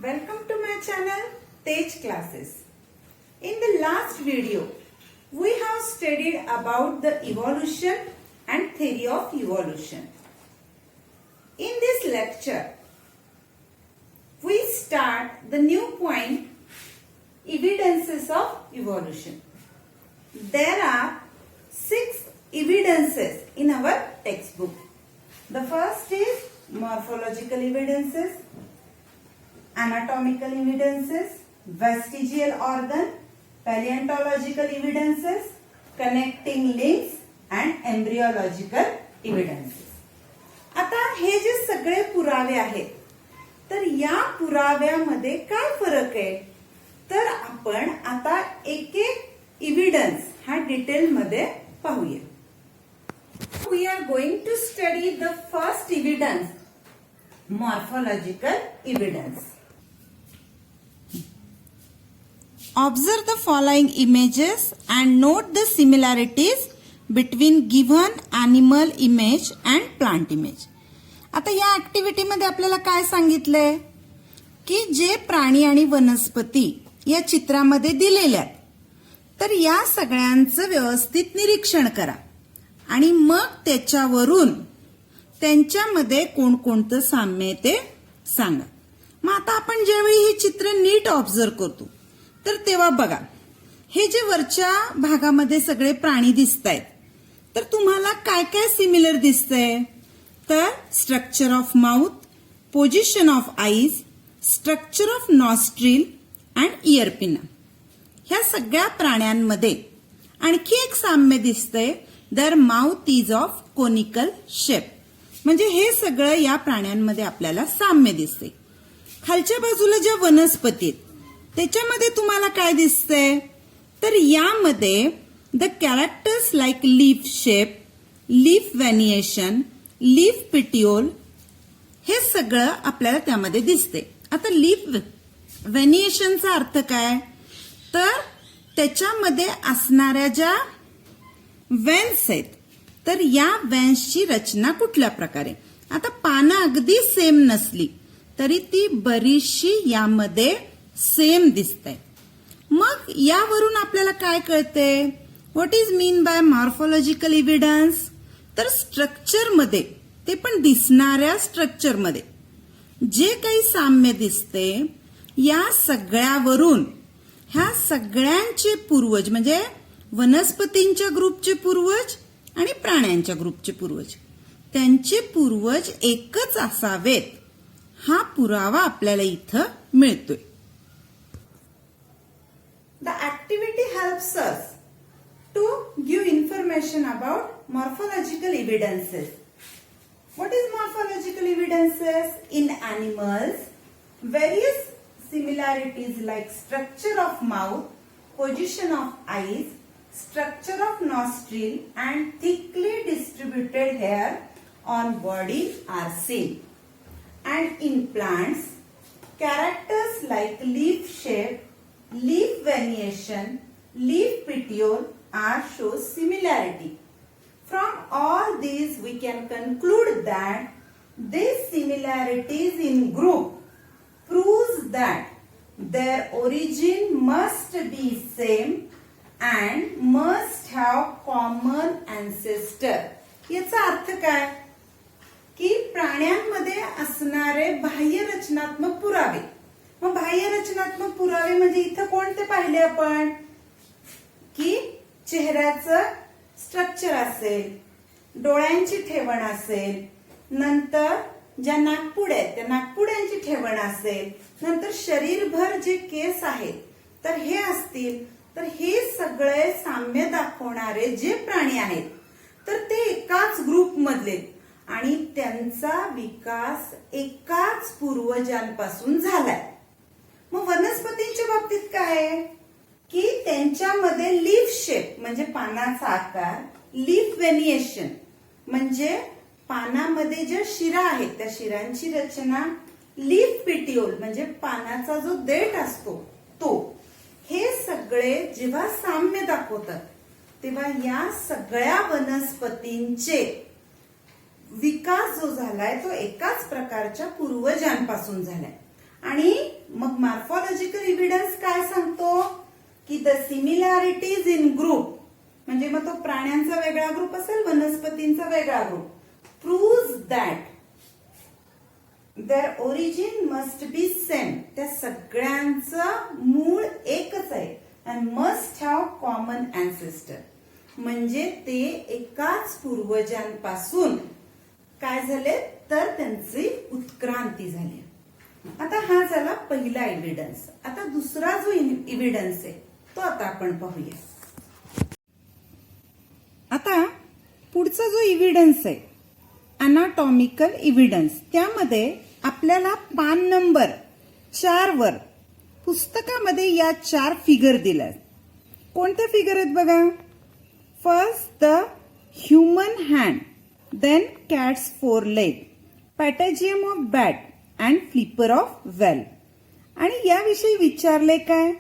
Welcome to my channel Tej Classes. In the last video, we have studied about the evolution and theory of evolution. In this lecture, we start the new point, evidences of evolution. There are 6 evidences in our textbook. The first is morphological evidences, anatomical evidences, vestigial organ, paleontological evidences, connecting links and embryological evidences. आता हे जे सगळे पुरावे आहेत तर या पुराव्यामध्ये काय फरक आहे तर आपण आता एक एक एव्हिडन्स हा डिटेल मध्ये पाहूया. We are going to study the first evidence, morphological evidence. Observe the following images and note the similarities between given animal image and plant image. आता या ऍक्टिव्हिटी मध्ये आपल्याला काय सांगितलंय की जे प्राणी आणि वनस्पती या चित्रामध्ये दिलेल्या आहेत तर या सगळ्यांचं व्यवस्थित निरीक्षण करा आणि मग त्याच्यावरून त्यांच्यामध्ये कोणकोणतं साम्य आहे ते सांगा. मग आता आपण ज्यावेळी हे चित्र नीट ऑब्झर्व करतो तर तेव्हा बघा हे जे वरच्या भागामध्ये सगळे प्राणी दिसतायत तर तुम्हाला काय काय सिमिलर दिसतंय तर structure of mouth, position of eyes, structure of nostril and ear pinna. ह्या सगळ्या प्राण्यांमध्ये आणखी एक साम्य दिसतंय, their mouth is of conical shape. म्हणजे हे सगळं या प्राण्यांमध्ये आपल्याला साम्य दिसते. खालच्या बाजूला ज्या वनस्पती त्याच्यामध्ये तुम्हाला काय दिसतंय तर यामध्ये the characters like leaf shape, leaf venation, leaf petiole हे सगळं आपल्याला त्यामध्ये दिसते. आता लीफ व्हेनिएशनचा अर्थ काय तर त्याच्यामध्ये असणाऱ्या ज्या वेन्स आहेत तर या वेन्सची रचना कुठल्या प्रकारे. आता पानं अगदी सेम नसली तरी ती बरीचशी यामध्ये सेम दिसते. मग यावरून आपल्याला काय कळते what is mean by morphological evidence तर स्ट्रक्चर मध्ये ते पण दिसणाऱ्या स्ट्रक्चर मध्ये जे काही साम्य दिसते या सगळ्यावरून ह्या सगळ्यांचे पूर्वज म्हणजे वनस्पतींच्या ग्रुपचे पूर्वज आणि प्राण्यांच्या ग्रुपचे पूर्वज त्यांचे पूर्वज एकच असावेत हा पुरावा आपल्याला इथं मिळतोय. The activity helps us to give information about morphological evidences. What is morphological evidences? In animals, various similarities like structure of mouth, position of eyes, structure of nostril and thickly distributed hair on body are seen. And in plants, characters like leaf shape, leaf variation, leaf petiole are show similarity. From all these we can conclude that these similarities in group proves that their origin must be same and must have common ancestor. याचा अर्थ काय की प्राण्यांमध्ये असणारे बाह्य रचनात्मक पुरावे. मग बाह्य रचनात्मक पुरावे म्हणजे इथं कोणते पाहिले आपण की चेहऱ्याचं स्ट्रक्चर असेल, डोळ्यांची ठेवण असेल, नंतर ज्या नाकपुड्या आहेत त्या नाकपुड्यांची ठेवण असेल, नंतर शरीरभर जे केस आहेत तर हे असतील. तर हे सगळे साम्य दाखवणारे जे प्राणी आहेत तर ते एकाच ग्रुप मधले आणि त्यांचा विकास एकाच पूर्वजांपासून झालाय. मग वनस्पतींच्या बाबतीत काय आहे की त्यांच्यामध्ये लीफ शेप म्हणजे पानाचा आकार, लीफ व्हेनिएशन म्हणजे पानामध्ये ज्या शिरा आहेत त्या शिरांची रचना, लीफ पिटिओल म्हणजे पानाचा जो देठ असतो तो, हे सगळे जेव्हा साम्य दाखवतात तेव्हा या सगळ्या वनस्पतींचे विकास जो झालाय तो एकाच प्रकारच्या पूर्वजांपासून झालाय. आणि मग मॉर्फॉलॉजिकल इव्हिडन्स काय सांगतो की द सिमिलॅरिटीज इन ग्रुप, म्हणजे मग तो प्राण्यांचा वेगळा ग्रुप असेल, वनस्पतींचा वेगळा group, proves that their origin must be same, त्या सगळ्यांचं मूळ एकच आहे, and must have common ancestor, म्हणजे ते एकाच पूर्वजांपासून काय झाले तर त्यांची उत्क्रांती झाली. आता हा झाला पहिला एव्हिडन्स. आता दुसरा जो एव्हिडन्स आहे तो आता आपण पाहूया. आता पुढचा जो एव्हिडन्स आहे अनाटॉमिकल एव्हिडन्स, त्यामध्ये आपल्याला पान नंबर 4 वर पुस्तकामध्ये या 4 फिगर दिल्या. कोणत्या फिगर आहेत बघा. First the human hand, then cats 4 leg, patagium of bat and flipper of whale. आणि याविषयी विचारले काय,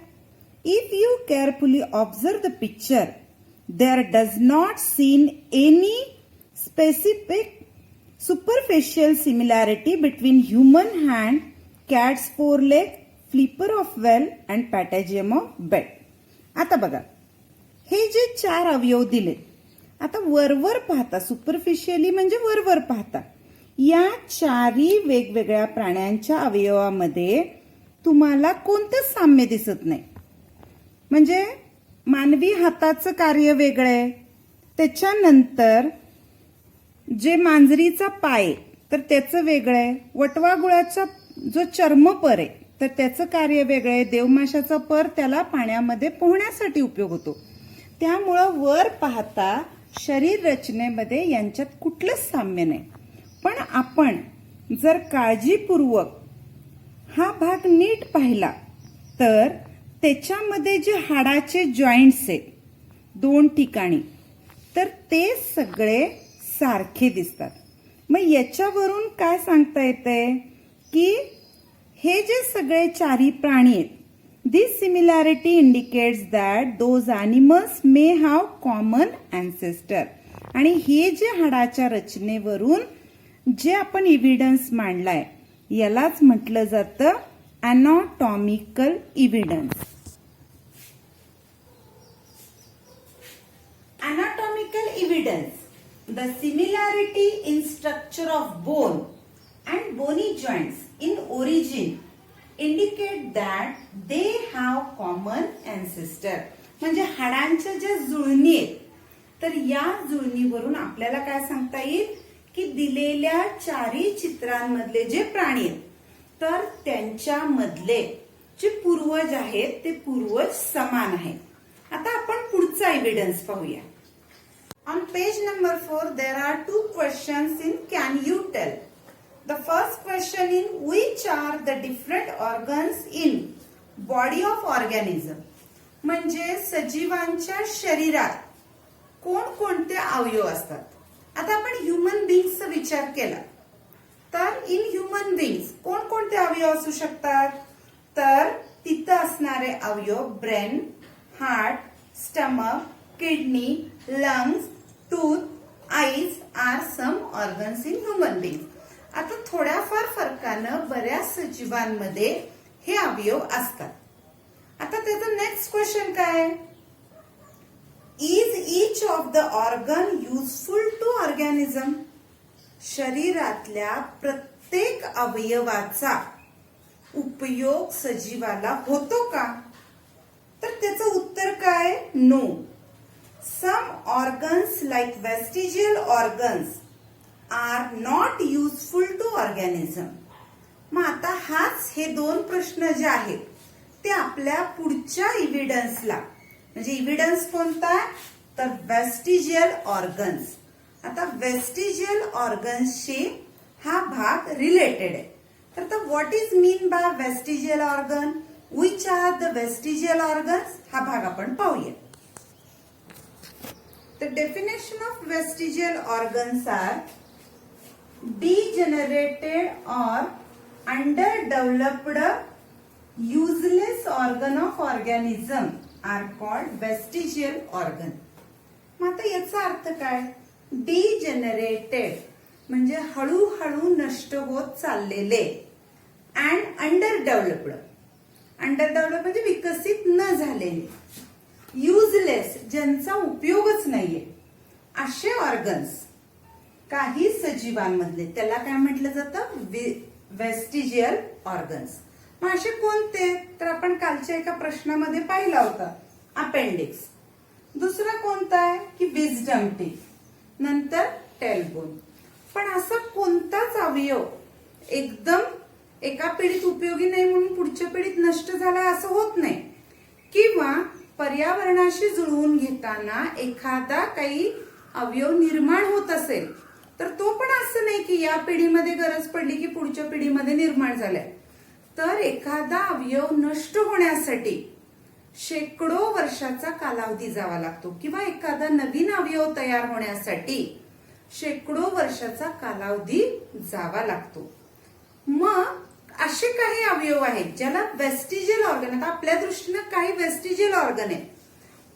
if you carefully observe the picture there does not seen any specific superficial similarity between human hand, cat's 4 leg, flipper of well and patagium of bat. आता बघा हे जे 4 अवयव दिले, आता वरवर पाहता, सुपरफिशियली म्हणजे वरवर पाहता, या 4ही वेगवेगळ्या प्राण्यांच्या अवयवामध्ये तुम्हाला कोणतं साम्य दिसत नाही. म्हणजे मानवी हाताचं कार्य वेगळं आहे, त्याच्यानंतर जे मांजरीचा पाय तर त्याचं वेगळं आहे, वटवाघुळाचा जो चर्मपर आहे तर त्याचं कार्य वेगळं आहे, देवमाशाचा पर त्याला पाण्यामध्ये पोहण्यासाठी उपयोग होतो. त्यामुळं वर पाहता शरीर रचनेमध्ये यांच्यात कुठलंच साम्य नाही. पण आपण जर काळजीपूर्वक हा भाग नीट पाहिला तर त्याच्यामध्ये जे हाडाचे जॉईंट्स आहेत 2 ठिकाणी, तर ते सगळे सारखे दिसतात. मग याच्यावरून काय सांगता येतंय की हे जे सगळे 4ही प्राणी आहेत, this similarity indicates that those animals may have common ancestor. आणि हे जे हाडाच्या रचनेवरून जे आपण एव्हिडन्स मांडलाय यालाच म्हटलं जातं anatomical evidence. Anatomical evidence, the similarity in structure of bone and bony joints in origin indicate that they have common ancestor. म्हणजे हाडांच्या ज्या जुळणी आहेत तर या जुळणीवरून आपल्याला काय सांगता येईल की दिलेल्या 4ही चित्रांमधले जे प्राणी आहेत तर त्यांच्यामधले जे पूर्वज आहेत ते पूर्वज समान आहेत. आता आपण पुढचा एव्हिडन्स पाहूया. On page number 4, there are 2 questions in Can you tell? The first question in which are the different organs in body of organism? म्हणजे सजीवांच्या शरीरात कोणकोणते अवयव असतात. आता आपण ह्युमन बीइंगचा विचार केला तर इन ह्युमन बीइंग्स कोणकोणते अवयव असू शकतात, तर तिथं असणारे अवयव brain, heart, stomach, kidney, lungs, tooth, eyes are some organs in human beings. आता थोड्याफार फरकानं बऱ्याच सजीवांमध्ये हे अवयव असतात. आता त्याचं नेक्स्ट क्वेश्चन काय, is each of the organ useful to organism? शरीरातल्या प्रत्येक अवयवाचा उपयोग सजीवाला होतो का? तर त्याचं उत्तर काय, no. Some organs like vestigial organs are not useful to organism. मग आता हे 2 प्रश्न जे आहेत ते आपल्या पुढच्या एव्हिडन्सला, म्हणजे एव्हिडन्स कोणता तर वेस्टिजियल ऑर्गन्स. आता वेस्टिजियल ऑर्गन्सशी हा भाग रिलेटेड आहे. तर what is mean by vestigial organ, which are the vestigial organs, हा भाग आपण पाहूया. The definition of vestigial organs are degenerated or underdeveloped useless organ of organism are called vestigial organ. मग आता याचा अर्थ काय, डिजेनरेटेड म्हणजे हळूहळू नष्ट होत चाललेले, and under developed under develop म्हणजे विकसित न झालेले. युजलेस ज्यांचा उपयोगच नाहीये असे ऑर्गन्स काही सजीवांमधले त्याला काय म्हटलं जातं, वेस्टिजियल ऑर्गन्स. मग असे कोणते, तर आपण कालच्या एका प्रश्नामध्ये पाहिला होता अपेंडिक्स. दुसरा कोणता आहे की विजडम टीथ, नंतर टेलबोन. पण असा कोणताच अवयव एकदम एका पिढीत उपयोगी नाही म्हणून पुढच्या पिढीत नष्ट झाला असं होत नाही, किंवा पर्यावरणाशी जुळवून घेताना एखादा काही अवयव निर्माण होत असेल तर तो पण असं नाही की या पिढीमध्ये गरज पडली की पुढच्या पिढीमध्ये निर्माण झालाय. तर एखादा अवयव नष्ट होण्यासाठी शेकडो वर्षाचा कालावधी जावा लागतो, किंवा एखादा नवीन अवयव तयार होण्यासाठी शेकडो वर्षाचा कालावधी जावा लागतो. मग असे काही अवयव आहेत ज्याला वेस्टिजियल ऑर्गन, आता आपल्या दृष्टीनं काही वेस्टिजियल ऑर्गन आहे,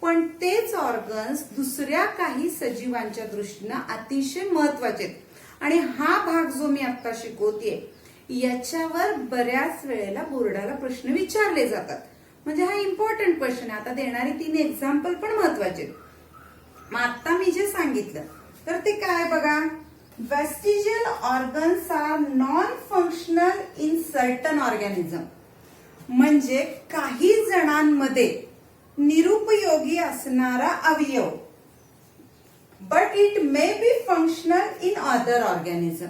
पण तेच ऑर्गन्स दुसऱ्या काही सजीवांच्या दृष्टीनं अतिशय महत्वाचे आहेत. आणि हा भाग जो मी आता शिकवतेय याच्यावर बऱ्याच वेळेला बोर्डाला प्रश्न विचारले जातात. म्हणजे हा इम्पॉर्टंट क्वेश्चन आहे. आता देणारी 3 एक्झाम्पल पण महत्वाचे. मग आता मी जे सांगितलं तर ते काय बघा, vestigial organs are non functional in certain organism. म्हणजे काही जणांमध्ये निरुपयोगी असणारा अवयव, but it may be functional in other organism,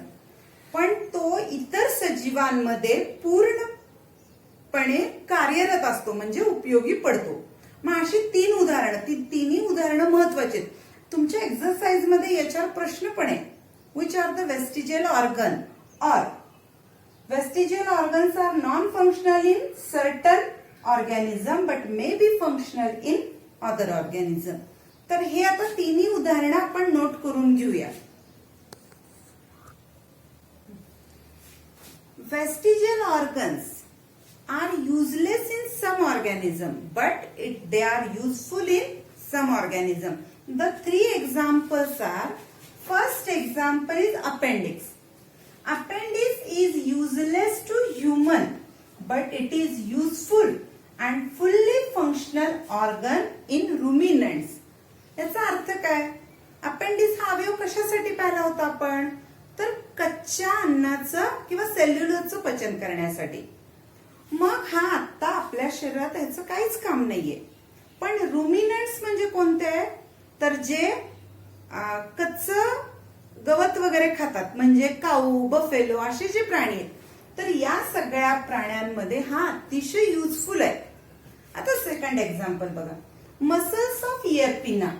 पण तो इतर सजीवांमध्ये पूर्णपणे कार्यरत असतो, म्हणजे उपयोगी पडतो. मग अशी 3 उदाहरणं, तिन्ही उदाहरणं महत्वाची आहेत. तुमच्या एक्सरसाइज मध्ये याच्यावर प्रश्न पण आहे, which are the vestigial organ, or vestigial organs are non functional in certain organism but may be functional in other organism. तर हे आता तिन्ही उदाहरणं आपण नोट करून घेऊया. Vestigial organs are useless in some organism, but they are useful in some organism. The 3 examples are, first example is appendix. Appendix is useless to human, but it is useful and fully functional organ in ruminants. याचा अर्थ काय, appendix हा अवयव कशासाठी पाहिला होता आपण, तर कच्च्या अन्नाचं किंवा सेल्युलोजचं पचन करण्यासाठी. मग हा आता आपल्या शरीरात ह्याचं काहीच काम नाहीये. पण रुमिनंट्स म्हणजे कोणते, तर जे कच्चं गवत वगैरे खातात, म्हणजे काऊ, बफेलो असे जे प्राणी आहेत, तर या सगळ्या प्राण्यांमध्ये हा अतिशय युजफुल आहे. आता सेकंड एक्झाम्पल बघा, muscles of ear pinna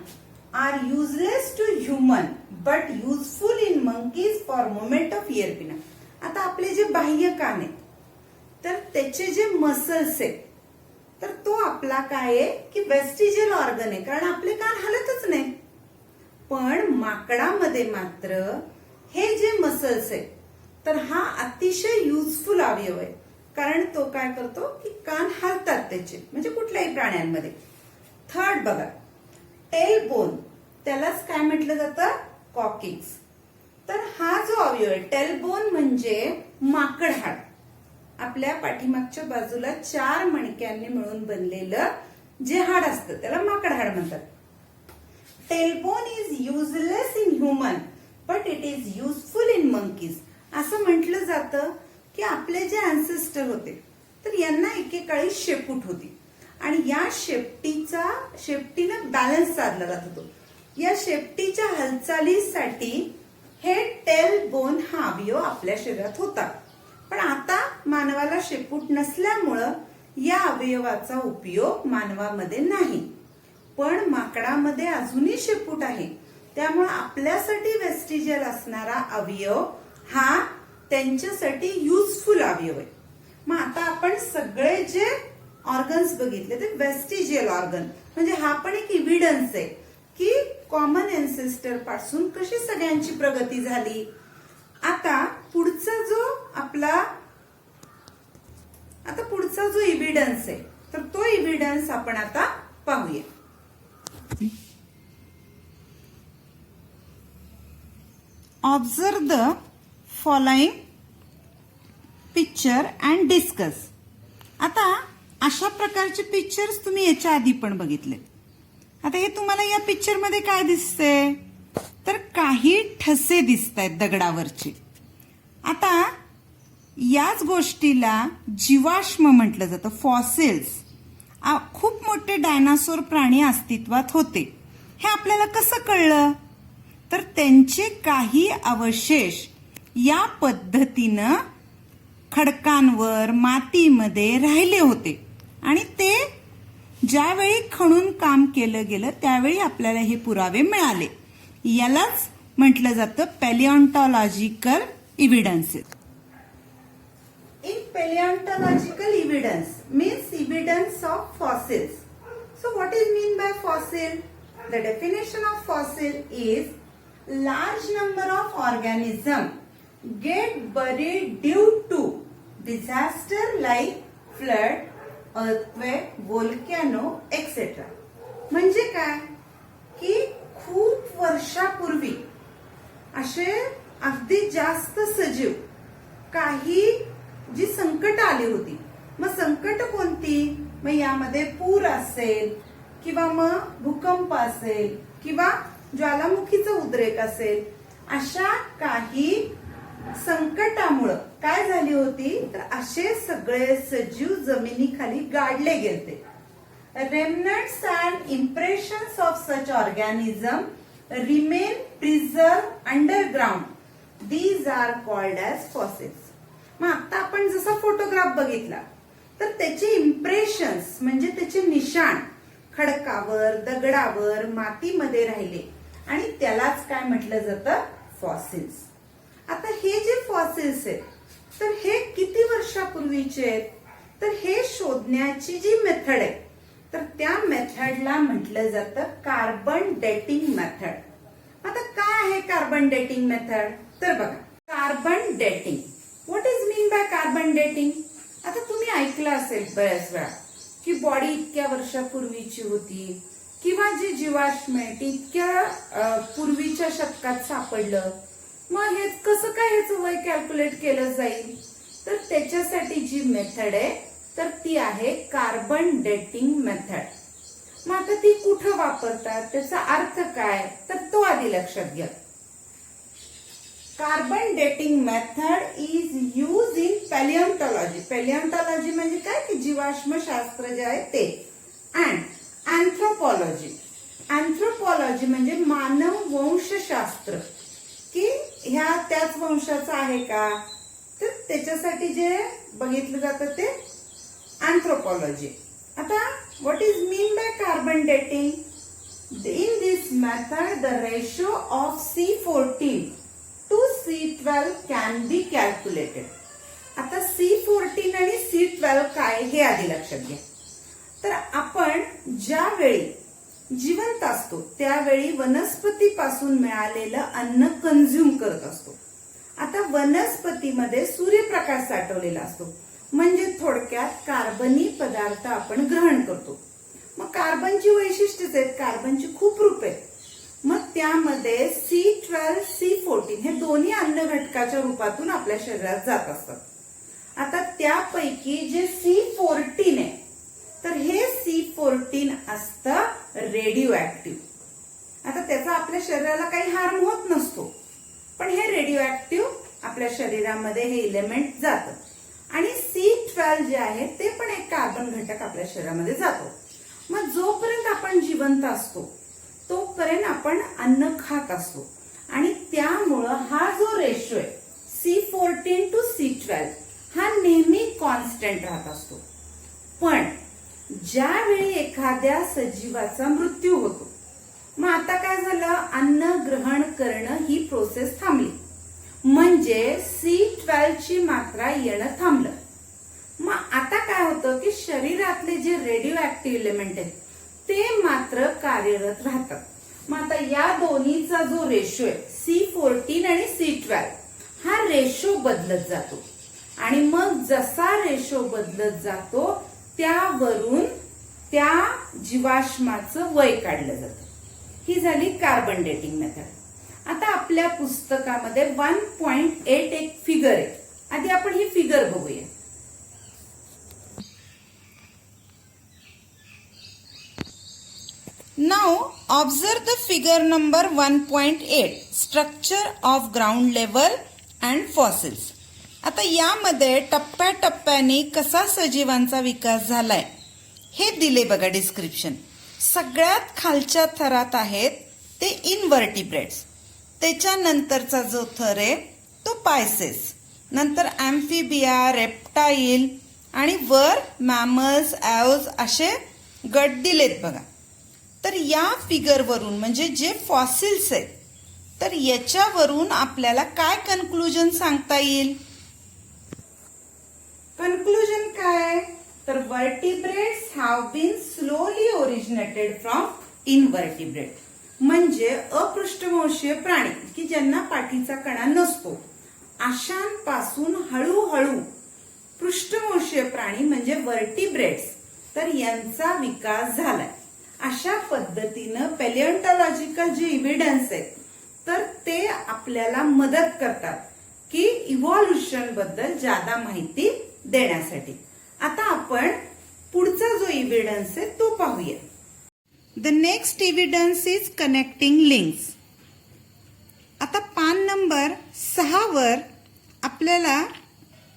are useless to human but useful in monkeys for movement of ear pinna. आता आपले जे बाह्य कान आहेत तर त्याचे जे मसल्स आहेत तर तो आपला काय आहे की वेस्टिजियल ऑर्गन आहे, कारण आपले कान हलतच नाही. पण माकडामध्ये मात्र हे जे मसल्स आहेत तर हा अतिशय युजफुल अवयव आहे, कारण तो काय करतो की कान हलतात त्याचे, म्हणजे कुठल्याही प्राण्यांमध्ये. थर्ड बघा, टेल बोन, त्यालाच काय म्हटलं जातं, कॉकिक्स. तर हा जो अवयव आहे टेल बोन म्हणजे माकड हाड, आपल्या पाठीमागच्या बाजूला 4 मणक्यांनी मिळून बनलेलं जे हाड असतं त्याला माकड हाड म्हणतात. Tailbone is useless in human but it is useful in monkeys. असं म्हटलं जातं की आपले जे अँसेस्टर होते तर यांना एकेकाळी शेपूट होती, आणि या शेपटीनं बॅलन्स साधला जात होतो. या शेपटीच्या हालचालीसाठी हे टेल बोन हा अवयव आपल्या शरीरात होता. पण आता मानवाला शेपूट नसल्यामुळं या अवयवाचा उपयोग मानवामध्ये नाही, पण माकडामध्ये अजूनही शेपूट आहे. त्यामुळे आपल्यासाठी वेस्टिजियल असणारा अवयव हा त्यांच्यासाठी युजफुल अवयव आहे. मग आता आपण सगळे जे ऑर्गन्स बघितले ते वेस्टिजियल ऑर्गन, म्हणजे हा पण एक इव्हिडन्स आहे की कॉमन एन्सेस्टर पासून कशी सगळ्यांची प्रगती झाली. आता पुढचा जो इव्हिडन्स आहे तर तो इव्हिडन्स आपण आता पाहूया. Observe the following picture and discuss. आता अशा प्रकारचे पिक्चर्स तुम्ही याच्या आधी पण बघितले. आता हे तुम्हाला या पिक्चर मध्ये काय दिसतंय, तर काही ठसे दिसत आहेत दगडावरचे. आता याच गोष्टीला जीवाश्म म्हटलं जातं, फॉसिल्स. खूप मोठे डायनासोर प्राणी अस्तित्वात होते. हे आपल्याला कसं कळलं, तर त्यांचे काही अवशेष या पद्धतीनं खडकांवर मातीमध्ये राहिले होते आणि ते ज्यावेळी खणून काम केलं गेलं त्यावेळी आपल्याला हे पुरावे मिळाले. यालाच म्हटलं जातं पॅलिओन्टॉलॉजिकल evidences. In paleontological evidence means evidence of fossils. So what is mean by fossil? The definition of fossil is large number of organisms get buried due to disaster like flood, earthquake, volcano, etc. म्हणजे काय की खूप वर्षापूर्वी असे अगदी जास्त सजीव काही जी संकट आली होती. मग संकट कोणती, मग यामध्ये पूर असेल किंवा मग भूकंप असेल किंवा ज्वालामुखीचा उद्रेक असेल, अशा काही संकटामुळं काय झाली होती, तर असे सगळे सजीव जमिनीखाली गाडले गेले. Remnants and impressions of such organism remain preserve underground. These are called as fossils. मग आता आपण जसा फोटोग्राफ बघितला तर त्याचे इम्प्रेशन्स म्हणजे त्याचे निशाण खडकावर, दगडावर, मातीमध्ये राहिले आणि त्यालाच काय म्हटलं जातं, फॉसिल्स. आता हे जे फॉसिल्स आहेत तर हे किती वर्षापूर्वीचे आहेत, तर हे शोधण्याची जी मेथड आहे तर त्या मेथडला म्हटलं जातं कार्बन डेटिंग मेथड. आता काय आहे कार्बन डेटिंग मेथड, तर बघा carbon dating. What is mean by carbon dating. आता तुम्ही ऐकलं असेल बऱ्याच वेळा की बॉडी इतक्या वर्षापूर्वीची होती किंवा जे जीवाश्म आहे इतक्या पूर्वीच्या शतकात सापडलं. मग हे कसं काय ह्याचं वय कॅल्क्युलेट केलं जाईल, तर त्याच्यासाठी जी मेथड आहे तर ती आहे कार्बन डेटिंग मेथड. मग आता ती कुठं वापरतात, त्याचा अर्थ काय, तर तो आधी लक्षात घ्या. Carbon dating method is use in palaeontology. Palaeontology म्हणजे काय की जीवाश्मशास्त्र जे आहे ते. And anthropology. अँथ्रोपॉलॉजी म्हणजे मानव वंशशास्त्र, की ह्या त्याच वंशाचा आहे का, तर त्याच्यासाठी जे बघितलं जातं ते अँथ्रोपॉलॉजी. आता what is mean by carbon dating. In this method the ratio of C14 to C12 can be calculated. आता C14 आणि C12 काय हे आधी लक्षात घ्या. तर आपण ज्यावेळी जिवंत असतो त्यावेळी वनस्पतीपासून मिळालेलं अन्न कंझ्युम करत असतो. आता वनस्पतीमध्ये सूर्यप्रकाश साठवलेला असतो, म्हणजे थोडक्यात कार्बनी पदार्थ आपण ग्रहण करतो. मग कार्बनची वैशिष्ट्यच आहेत, कार्बनची खूप रूप आहेत. मग त्यामध्ये C12, C14 हे दोन्ही अन्न घटकाच्या रूपातून आपल्या शरीरात जात असतात. आता त्यापैकी जे C14 आहे तर हे C14 असतं रेडिओ ऍक्टिव्ह. आता त्याचा आपल्या शरीराला काही हार्म होत नसतो, पण हे रेडिओ ऍक्टिव्ह आपल्या शरीरामध्ये हे इलेमेंट जातं. आणि C12 जे आहे ते पण एक कार्बन घटक आपल्या शरीरामध्ये जातो. मग जोपर्यंत आपण जिवंत असतो तोपर्यंत आपण अन्न खात असतो आणि त्यामुळं हा जो रेशो आहे C14 to C12 हा नेहमी कॉन्स्टंट राहत असतो. पण ज्यावेळी एखाद्या सजीवाचा मृत्यू होतो, मग आता काय झालं, अन्न ग्रहण करणं ही प्रोसेस थांबली, म्हणजे C12 ची मात्रा येणं थांबलं. मग आता काय होतं की शरीरातले जे रेडिओ ऍक्टिव्ह एलिमेंट आहेत ते मात्र कार्यरत राहतात. मग आता या दोन्हीचा जो रेशो आहे C14 आणि C12 हा रेशो बदलत जातो आणि मग जसा रेशो बदलत जातो त्यावरून त्या जीवाश्माचं वय काढलं जातं. ही झाली कार्बन डेटिंग मेथड. आता आपल्या पुस्तकामध्ये 1.8 एक फिगर आहे. आधी आपण ही फिगर बघूया. Now observe the figure number 1.8 structure of ground level and fossils. आता यामध्ये टप्प्याटप्प्याने कसा सजीवांचा विकास झालाय हे दिले बघा डिस्क्रिप्शन. सगळ्यात खालच्या थरात आहेत ते इनव्हर्टिब्रेट्स, त्याच्यानंतरचा जो थर आहे तो पायसेस, नंतर ॲम्फिबिया, रेप्टाईल आणि वर मॅमल्स, ॲव्स असे गट दिलेत बघा. तर या फिगरवरून म्हणजे जे फॉसिल्स आहेत तर याच्यावरून आपल्याला काय कन्क्लुजन सांगता येईल? कन्क्लुजन काय? तर vertebrates have been slowly originated from invertebrate, म्हणजे अपृष्ठवंशीय प्राणी की ज्यांना पाठीचा कणा नसतो अशांपासून हळूहळू पृष्ठवंशीय प्राणी म्हणजे वर्टिब्रेट्स तर यांचा विकास झालाय. अशा पद्धतीनं पॅलिओन्टॉलॉजिकल जे इव्हिडन्स आहेत तर ते आपल्याला मदत करतात की इव्हॉल्युशन बद्दल जादा माहिती देण्यासाठी. आता आपण पुढचा जो इव्हिडन्स आहे तो पाहूया. The next evidence is connecting links. आता पान नंबर 6 वर आपल्याला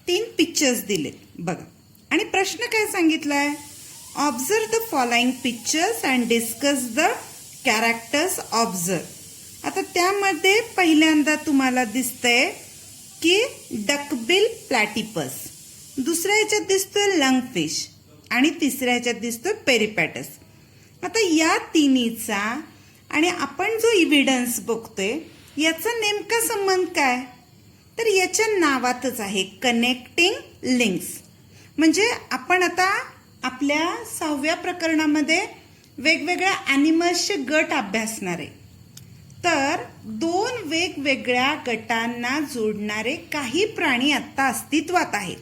3 पिक्चर्स दिलेत बघा आणि प्रश्न काय सांगितलाय? Observe the following pictures and discuss the characters observe. आता त्यामध्ये पहिल्यांदा तुम्हाला दिसतंय की डकबिल प्लॅटिपस, दुसऱ्या ह्याच्यात दिसतोय लंगफिश आणि तिसऱ्या ह्याच्यात दिसतोय पेरिपॅटस. आता या तिन्हीचा आणि आपण जो इव्हिडन्स बघतोय याचा नेमका संबंध काय? तर याच्या नावातच आहे कनेक्टिंग लिंक्स. म्हणजे आपण आता आपल्या 6व्या प्रकरणामध्ये वेगवेगळ्या ॲनिमल्सचे गट अभ्यासणार आहे. तर 2 वेगवेगळ्या गटांना जोडणारे काही प्राणी आता अस्तित्वात आहेत.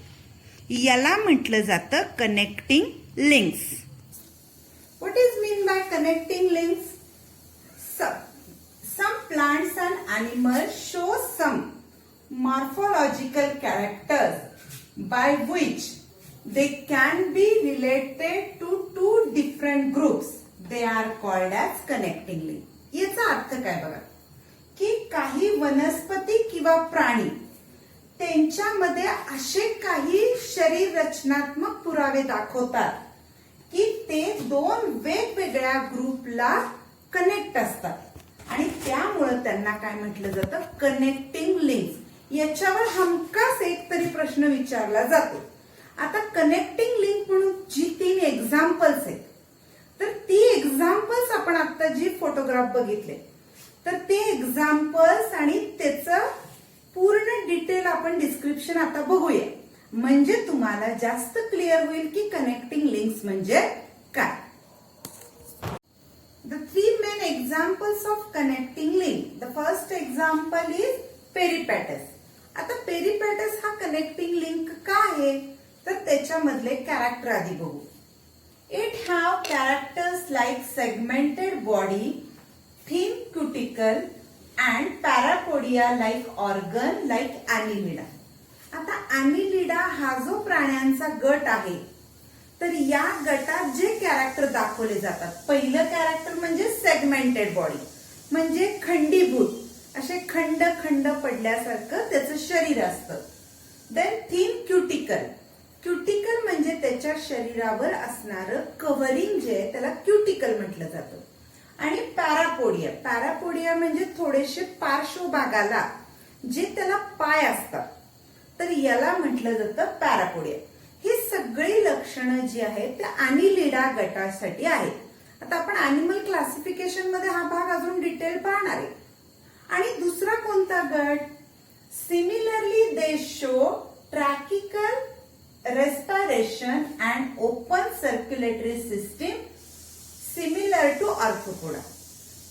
याला म्हटलं जातं connecting links. What is mean by connecting links? Some plants and animals show some morphological characters by which they can be related to 2 different groups. They are called as connecting link. याचा अर्थ काय बघा की काही वनस्पती किंवा प्राणी त्यांच्यामध्ये असे काही शरीर रचनात्मक पुरावे दाखवतात की ते 2 वेगवेगळ्या ग्रुपला कनेक्ट असतात आणि त्यामुळे त्यांना काय म्हटलं जातं? Connecting links. याच्यावर हमखास एक तरी प्रश्न विचारला जातो. आता कनेक्टिंग लिंक म्हणून जी 3 एक्झाम्पल्स आहेत तर ती एक्झाम्पल्स आपण आता जी फोटोग्राफ बघितले तर ते एक्झाम्पल्स आणि त्याचं पूर्ण डिटेल आपण डिस्क्रिप्शन आता बघूया, म्हणजे तुम्हाला जास्त क्लिअर होईल की कनेक्टिंग लिंक्स म्हणजे काय. The 3 main examples of connecting link. The first example is peripatus. आता peripatus हा connecting link का आहे तर त्याच्यामधले कॅरेक्टर आधी बघू. It have characters like segmented body, thin cuticle and parapodia like organ like annelida. आता annelida हा जो प्राण्यांचा गट आहे तर या गटात जे कॅरेक्टर दाखवले जातात, पहिलं कॅरेक्टर म्हणजे सेगमेंटेड बॉडी, म्हणजे खंडीभूत असे खंड खंड पडल्यासारखं त्याचं शरीर असतं. Then thin cuticle. क्युटिकल म्हणजे त्याच्या शरीरावर असणारं कव्हरिंग जे आहे त्याला क्युटिकल म्हटलं जातं. आणि पॅरापोडिया. पॅरापोडिया म्हणजे थोडेसे पार्श्वभागाला जे त्याला पाय असतात तर याला म्हटलं जातं पॅरापोडिया. ही सगळी लक्षणं जी आहेत त्या अॅनिलिडा गटासाठी आहेत. आता आपण अॅनिमल क्लासिफिकेशन मध्ये हा भाग अजून डिटेल पाहणार आहे. आणि दुसरा कोणता गट? Similarly they show tracheal respiration and open circulatory system similar to arthropoda.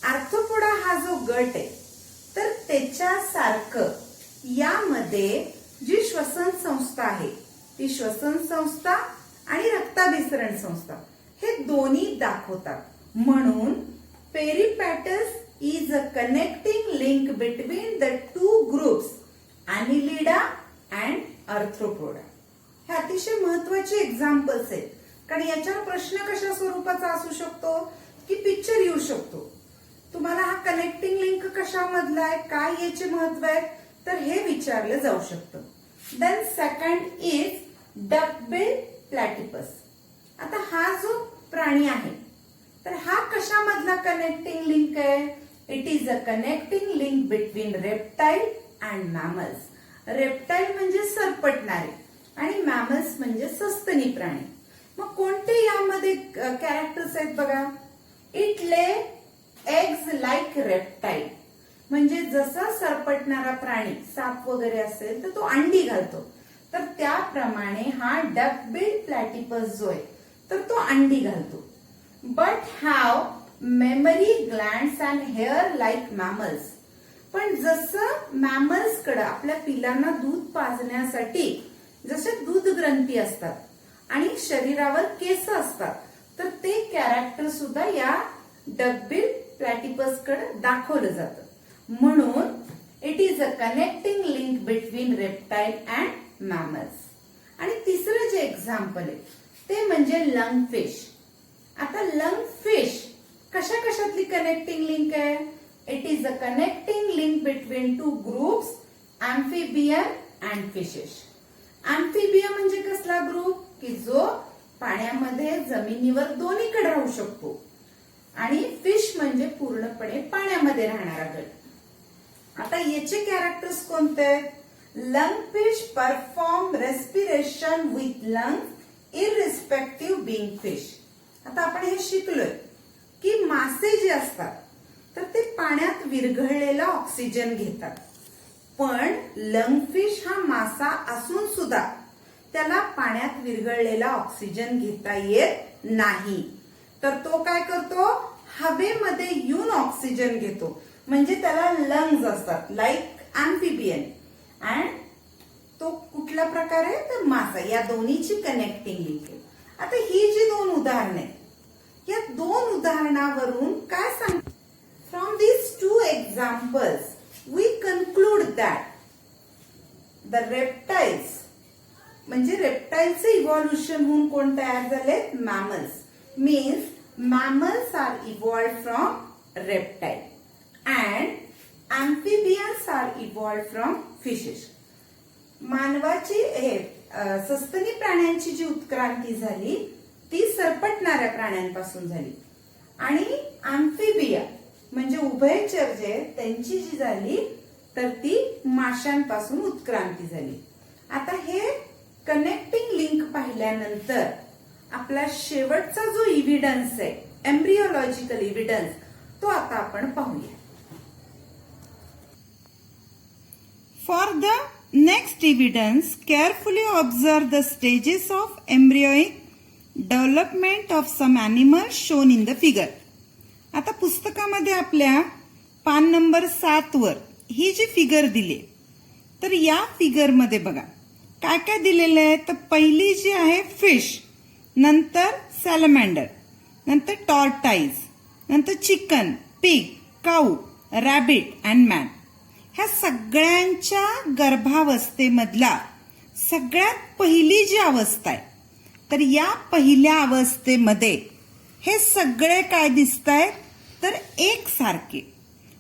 Arthropoda हा जो गट आहे तर त्याच्यासारखं यामध्ये जी श्वसन संस्था आहे ती श्वसन संस्था आणि रक्ताभिसरण संस्था हे दोन्ही दाखवतात. म्हणून peripatus is a connecting link between the 2 groups Annelida and Arthropoda. हे अतिशय महत्वाचे एक्झाम्पल्स आहेत कारण याच्यावर प्रश्न कशा स्वरूपाचा असू शकतो की पिक्चर येऊ शकतो. तुम्हाला हा कनेक्टिंग लिंक कशामधला आहे, काय याचे महत्व आहे, तर हे विचारलं जाऊ शकतं. Then second is duckbill platypus. आता हा जो प्राणी आहे तर हा कशामधला कनेक्टिंग लिंक आहे. It is a connecting link between reptile and mammals. Reptile म्हणजे सरपटणारे आणि मॅमल्स म्हणजे सस्तनी प्राणी. मग कोणते यामध्ये कॅरेक्टर्स आहेत बघा. It lay eggs like reptile. म्हणजे जसा सरपटणारा प्राणी साप वगैरे असेल तर तो अंडी घालतो, तर त्याप्रमाणे हा डकबिल प्लॅटिपस जो आहे तर तो अंडी घालतो. But have memory glands and hair like mammals. पण जसं मॅमल्स कडे आपल्या पिलांना दूध पाजण्यासाठी जसे दूध ग्रंथी असतात आणि शरीरावर केस असतात, तर ते कॅरेक्टर सुद्धा या डकबिल प्लॅटिपस कडे दाखवलं जातं. म्हणून it is a connecting link between reptile and mammals. आणि तिसरं जे एक्झाम्पल आहे ते म्हणजे लंगफिश. आता लंगफिश कशा कशातली कनेक्टिंग लिंक आहे. It is a connecting link between two groups, amphibian and fishes. Amphibia म्हणजे कसला ग्रुप की जो पाण्यामध्ये जमिनीवर दोन्हीकडे राहू शकतो, आणि फिश म्हणजे पूर्णपणे पाण्यामध्ये राहणारा गट. आता याचे कॅरेक्टर्स कोणते आहेत. Lungfish perform respiration with lungs irrespective being fish. आता आपण हे शिकलोय की मासे जे असतात तर ते पाण्यात विरघळलेला ऑक्सिजन घेतात, पण लंगफिश हा मासा असून सुद्धा त्याला पाण्यात विरघळलेला ऑक्सिजन घेता येत नाही. तर तो काय करतो, हवेमध्ये येऊन ऑक्सिजन घेतो. म्हणजे त्याला लंग्स असतात लाईक अँफिबियन, अँड तो कुठला प्रकार आहे तर मासा. या दोन्हीची कनेक्टिंग लिंक आहे. आता ही जी दोन उदाहरणं आहेत, या दोन उदाहरणावरून काय सांग. From these two examples we conclude that the reptiles म्हणजे रेप्टाईलचे इव्हॉल्युशन होऊन कोण तयार झाले, mammals. Means mammals are evolved from reptile and amphibians are evolved from fishes. मानवाची सस्तनी प्राण्यांची जी उत्क्रांती झाली ती सरपटणाऱ्या प्राण्यांपासून झाली, आणि अँफिबिया म्हणजे उभयचर जे त्यांची जी झाली तर ती माशांपासून उत्क्रांती झाली. आता हे कनेक्टिंग लिंक पाहिल्यानंतर आपला शेवटचा जो इव्हिडन्स आहे, एम्ब्रियोलॉजिकल इव्हिडन्स, तो आता आपण पाहूया. For the next evidence carefully observe the stages of embryonic development of some animal shown in the figure. आता पुस्तकामध्ये आपल्या पान नंबर 7 वर ही जी फिगर दिली, तर या फिगरमध्ये बघा काय काय दिलेलं आहे. तर पहिली जी आहे फिश, नंतर सॅलमँडर, नंतर टॉर्टाईज, नंतर chicken, pig, cow, rabbit and man. ह्या सगळ्यांच्या गर्भावस्थेमधला सगळ्यात पहिली जी अवस्था आहे, तर या पहिल्या अवस्थेमध्ये हे सगळे काय दिसत आहेत तर एकसारखे.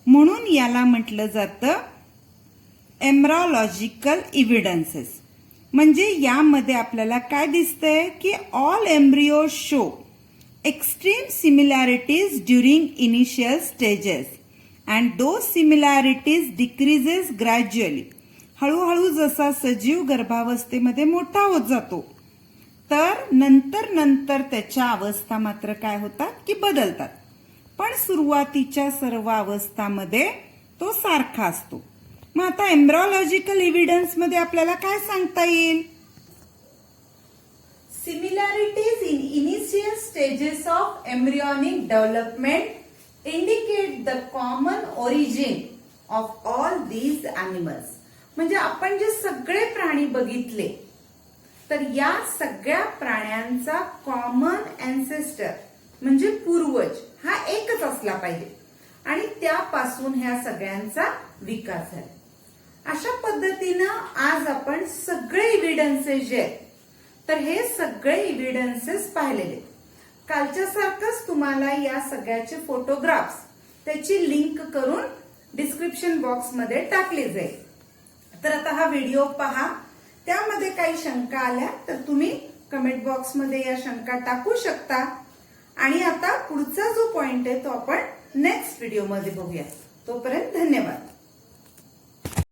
म्हणून याला म्हटलं जातं एम्ब्रियोलॉजिकल इव्हिडन्सेस. म्हणजे यामध्ये आपल्याला काय दिसतंय की all embryo show extreme similarities during initial stages and those similarities decreases gradually. हळूहळू जसा सजीव गर्भावस्थेमध्ये मोठा होत जातो तर नंतर त्याच्या अवस्था मात्र काय होतात की बदलतात, पण सुरुवातीच्या सर्व अवस्थांमध्ये तो सारखा असतो. मग आता एम्ब्रियोलॉजिकल इव्हिडन्स मध्ये आपल्याला काय सांगता येईल. Similarities in initial stages of embryonic development indicate the common origin of all these animals. म्हणजे आपण जे सगळे प्राणी बघितले तर या सगळ्या प्राण्यांचा कॉमन अँसेस्टर म्हणजे पूर्वज हा एकच असला पाहिजे, आणि त्यापासून ह्या सगळ्यांचा विकास झाला. अशा पद्धतीनं आज आपण सगळे इव्हिडन्सेस जे आहेत तर हे सगळे इव्हिडन्सेस पाहिलेले. कालच्या सारखंच तुम्हाला या सगळ्याचे फोटोग्राफ्स त्याची लिंक करून डिस्क्रिप्शन बॉक्स मध्ये टाकली जाईल. तर आता हा व्हिडिओ पहा. त्यामध्ये काही शंका आल्या तर तुम्ही कमेंट बॉक्स मध्ये या शंका टाकू शकता. आणि आता पुढचा जो पॉइंट आहे तो आपण नेक्स्ट व्हिडिओ मध्ये बघूया. तोपर्यंत धन्यवाद.